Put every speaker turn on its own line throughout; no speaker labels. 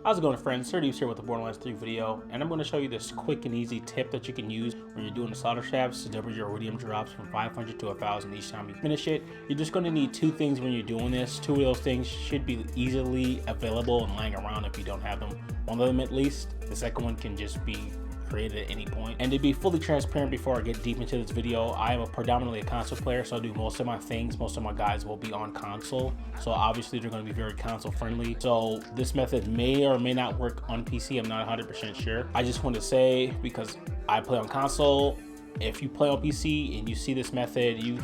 How's it going, friends? Eridium here with the Borderlands 3 video, and I'm going to show you this quick and easy tip that you can use when you're doing the slaughter shafts to double your Eridium drops from 500 to 1,000 each time you finish it. You're just going to need two things when you're doing this. Two of those things should be easily available and lying around if you don't have them. One of them at least. The second one can just be created at any point. And to be fully transparent before I get deep into this video, I am predominantly a console player, so I do most of my things. Most of my guides will be on console, so obviously they're going to be very console friendly. So this method may or may not work on PC. I'm not 100% sure. I just want to say, because I play on console, if you play on PC and you see this method, you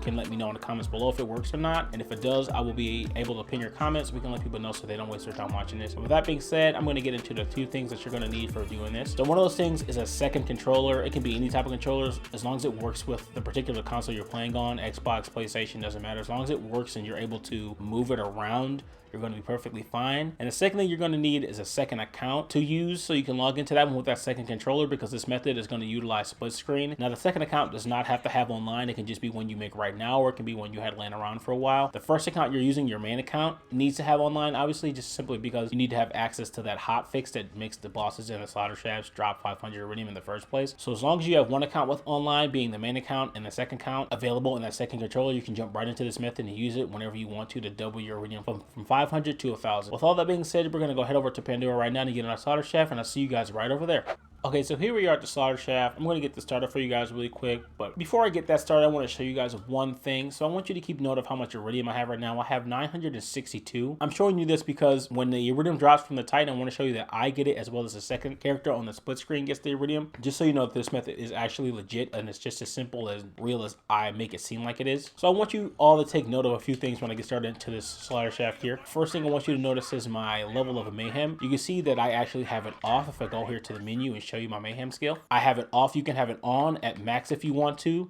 can let me know in the comments below if it works or not, and if it does, I will be able to pin your comments. We can let people know so they don't waste their time watching this. And with that being said, I'm going to get into the two things that you're going to need for doing this. So one of those things is a second controller. It can be any type of controllers as long as it works with the particular console you're playing on. Xbox, PlayStation, doesn't matter. As long as it works and you're able to move it around, you're going to be perfectly fine. And the second thing you're going to need is a second account to use, so you can log into that one with that second controller, because this method is going to utilize split screen. Now, the second account does not have to have online. It can just be one you make right now, or it can be one you had laying around for a while. The first account you're using, your main account, needs to have online, obviously, just simply because you need to have access to that hotfix that makes the bosses and the slaughter shafts drop 500 Eridium in the first place. So as long as you have one account with online, being the main account, and the second account available in that second controller, you can jump right into this method and use it whenever you want to double your Eridium from 500 to 1,000. With all that being said, we're going to go head over to Pandora right now to get on our slaughter shaft, and I'll see you guys right over there. Okay, so here we are at the slaughter shaft. I'm going to get this started for you guys really quick, but before I get that started, I want to show you guys one thing. So I want you to keep note of how much Eridium I have right now. I have 962. I'm showing you this because when the Eridium drops from the Titan, I want to show you that I get it, as well as the second character on the split screen gets the Eridium, just so you know that this method is actually legit, and it's just as simple as real as I make it seem like it is. So I want you all to take note of a few things when I get started into this slaughter shaft here. First thing I want you to notice is my level of mayhem. You can see that I actually have it off. If I go here to the menu and show you my mayhem scale, I have it off. You can have it on at max if you want to,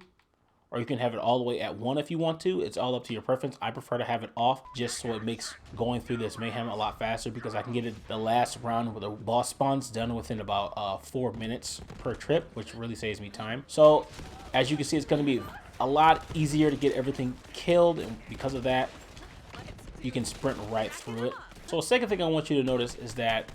or you can have it all the way at 1 if you want to. It's all up to your preference. I prefer to have it off just so it makes going through this mayhem a lot faster, because I can get it the last round with the boss spawns done within about 4 minutes per trip, which really saves me time. So as you can see, it's going to be a lot easier to get everything killed, and because of that, you can sprint right through it. So the second thing I want you to notice is that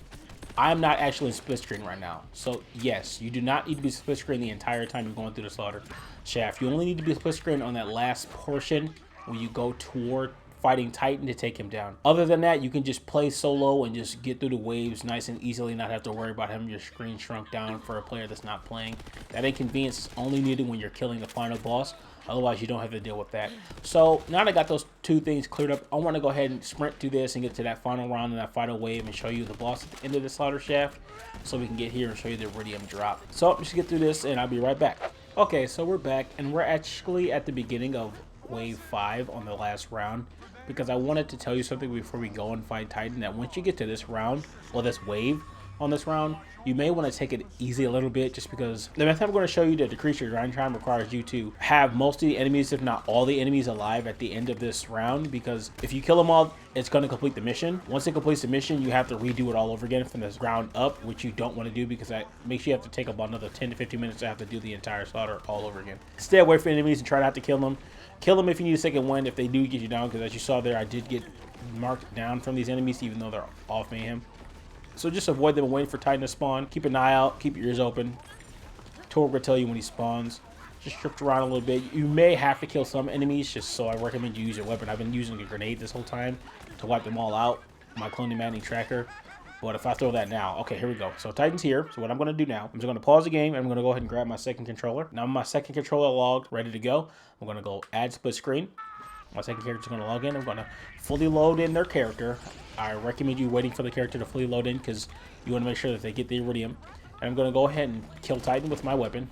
I'm not actually in split screen right now. So yes, you do not need to be split screen the entire time you're going through the slaughter shaft. You only need to be split screen on that last portion when you go toward fighting Titan to take him down. Other than that, you can just play solo and just get through the waves nice and easily, not have to worry about having your screen shrunk down for a player that's not playing. That inconvenience is only needed when you're killing the final boss. Otherwise, you don't have to deal with that. So now that I got those two things cleared up, I want to go ahead and sprint through this and get to that final round and that final wave and show you the boss at the end of the slaughter shaft, so we can get here and show you the Eridium drop. So let's get through this and I'll be right back. Okay, so we're back, and we're actually at the beginning of wave 5 on the last round, because I wanted to tell you something before we go and fight Titan, that once you get to this round, or this wave on this round, you may want to take it easy a little bit, just because the method I'm going to show you to decrease your grind time requires you to have most of the enemies, if not all the enemies, alive at the end of this round, because if you kill them all, it's going to complete the mission. Once it completes the mission, you have to redo it all over again from this ground up, which you don't want to do, because that makes you have to take about another 10 to 15 minutes to have to do the entire slaughter all over again. Stay away from enemies and try not to kill them. Kill them if you need a second wind, if they do get you down, because as you saw there, I did get marked down from these enemies, even though they're off mayhem. So just avoid them and wait for Titan to spawn. Keep an eye out. Keep your ears open. Torg will tell you when he spawns. Just drift around a little bit. You may have to kill some enemies, just so I recommend you use your weapon. I've been using a grenade this whole time to wipe them all out. My cloning maddening tracker. But if I throw that now, okay, here we go. So Titan's here. So what I'm going to do now, I'm just going to pause the game, and I'm going to go ahead and grab my second controller. Now my second controller logged, ready to go. I'm going to go add split screen. My second character's going to log in. I'm going to fully load in their character. I recommend you waiting for the character to fully load in, because you want to make sure that they get the Eridium. And I'm going to go ahead and kill Titan with my weapon.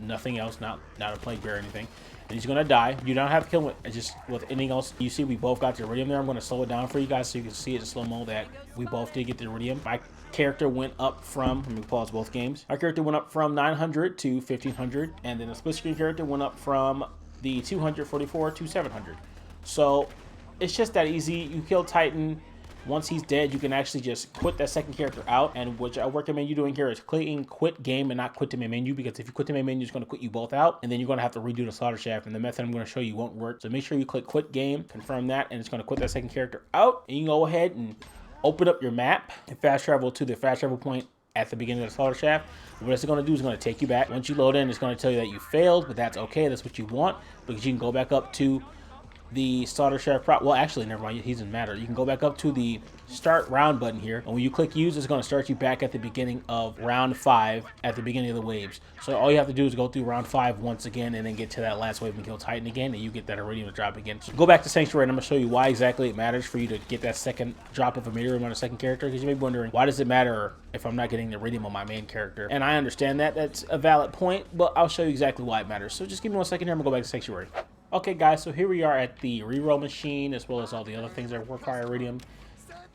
Nothing else, not a plague bear or anything. And he's going to die. You don't have to kill him just with anything else. You see we both got the Eridium there. I'm going to slow it down for you guys so you can see it in slow-mo that we both did get the Eridium. My character went up from, let me pause both games. Our character went up from 900 to 1500. And then the split screen character went up from the 244 to 700. So it's just that easy. You kill Titan. Once he's dead, you can actually just quit that second character out. And what I recommend you doing here is clicking quit game and not quit the main menu, because if you quit the main menu, it's going to quit you both out, and then you're going to have to redo the slaughter shaft, and the method I'm going to show you won't work. So make sure you click quit game, confirm that, and it's going to quit that second character out, and you can go ahead and open up your map and fast travel to the fast travel point at the beginning of the slaughter shaft. What it's going to do is going to take you back. Once you load in, it's going to tell you that you failed, but that's okay. That's what you want, because you can go back up to the slaughter shaft. Well, actually, never mind. He doesn't matter. You can go back up to the start round button here, and when you click use, it's going to start you back at the beginning of round 5 at the beginning of the waves. So all you have to do is go through round 5 once again, and then get to that last wave and kill Titan again, and you get that Eridium to drop again. So go back to Sanctuary, and I'm going to show you why exactly it matters for you to get that second drop of Eridium on a second character, because you may be wondering, why does it matter if I'm not getting the Eridium on my main character? And I understand that. That's a valid point, but I'll show you exactly why it matters. So just give me 1 second here. I'm going to go back to Sanctuary. Okay, guys, so here we are at the Reroll Machine, as well as all the other things that require Eridium.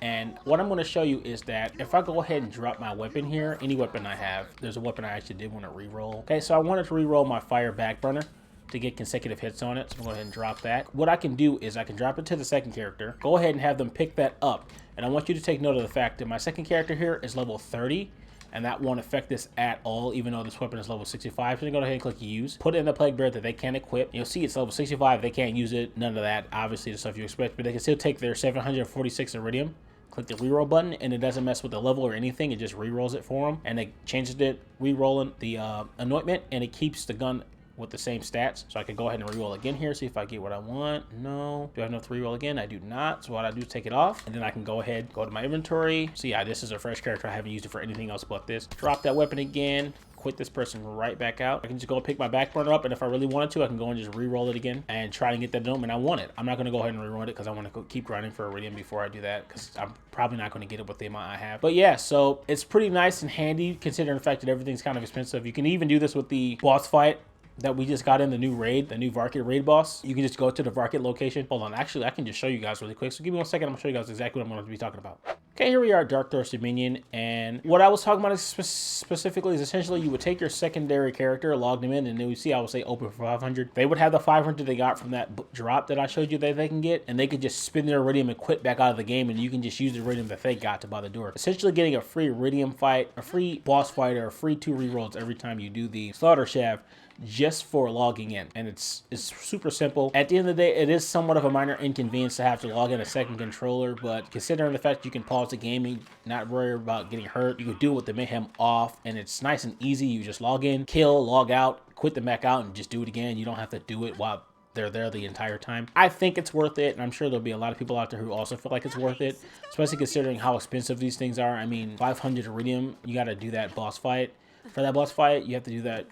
And what I'm going to show you is that if I go ahead and drop my weapon here, any weapon I have, there's a weapon I actually did want to reroll. Okay, so I wanted to reroll my fire backburner to get consecutive hits on it. So I'm going to go ahead and drop that. What I can do is I can drop it to the second character, go ahead and have them pick that up. And I want you to take note of the fact that my second character here is level 30. And that won't affect this at all, even though this weapon is level 65. So you go ahead and click use. Put it in the plague bear that they can equip. You'll see it's level 65. They can't use it. None of that. Obviously, the stuff you expect. But they can still take their 746 Eridium. Click the reroll button, and it doesn't mess with the level or anything. It just rerolls it for them. And it changes it, rerolling the anointment, and it keeps the gun with the same stats. So I can go ahead and reroll again here, see if I get what I want. No. Do I have enough to reroll again? I do not. So what I do is take it off, and then I can go ahead, go to my inventory. So yeah, this is a fresh character. I haven't used it for anything else but this. Drop that weapon again. Quit this person right back out. I can just go and pick my backburner up, and if I really wanted to, I can go and just re-roll it again and try to get that dome, and I want it. I'm not going to go ahead and re-roll it because I want to keep grinding for Eridium before I do that, because I'm probably not going to get it with the amount I have. But yeah, so it's pretty nice and handy considering the fact that everything's kind of expensive. You can even do this with the boss fight that we just got in the new raid, the new Varkit raid boss. You can just go to the Varkit location. Hold on, actually, I can just show you guys really quick. So give me 1 second. I'm going to show you guys exactly what I'm going to be talking about. Okay, here we are, Dark Thirsted Minion, and what I was talking about specifically is essentially you would take your secondary character, log them in, and then we see I would say open for 500. They would have the 500 they got from that drop that I showed you that they can get, and they could just spend their Eridium and quit back out of the game, and you can just use the Eridium that they got to buy the door. Essentially getting a free Eridium fight, a free boss fight, or a free 2 rerolls every time you do the Slaughter Shaft, just for logging in. And it's super simple. At the end of the day, it is somewhat of a minor inconvenience to have to log in a second controller, but considering the fact you can pause the gaming, not worry about getting hurt, you can do it with the mayhem off, and it's nice and easy. You just log in, kill, log out, quit them back out, and just do it again. You don't have to do it while they're there the entire time. I think it's worth it, and I'm sure there'll be a lot of people out there who also feel like it's worth it, especially considering how expensive these things are. I mean, 500 Eridium, you got to do that boss fight. For that boss fight, you have to do that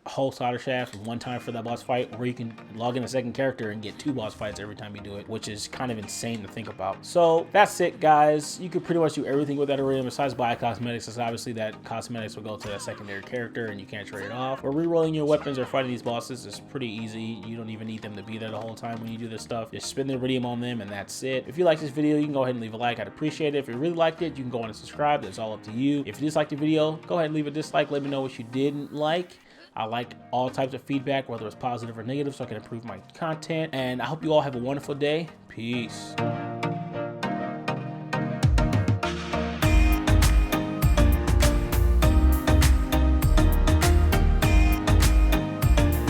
whole slaughter shaft one time for that boss fight, where you can log in a second character and get 2 boss fights every time you do it, which is kind of insane to think about. So that's it, guys. You could pretty much do everything with that Eridium besides buy cosmetics, because obviously that cosmetics will go to a secondary character and you can't trade it off. Or rerolling your weapons or fighting these bosses is pretty easy. You don't even need them to be there the whole time when you do this stuff. Just spend the Eridium on them, and that's it. If you like this video, you can go ahead and leave a like. I'd appreciate it. If you really liked it, you can go on and subscribe. That's all up to you. If you disliked the video, go ahead and leave a dislike. Let me know what you didn't like. I like all types of feedback, whether it's positive or negative, so I can improve my content. And I hope you all have a wonderful day. Peace.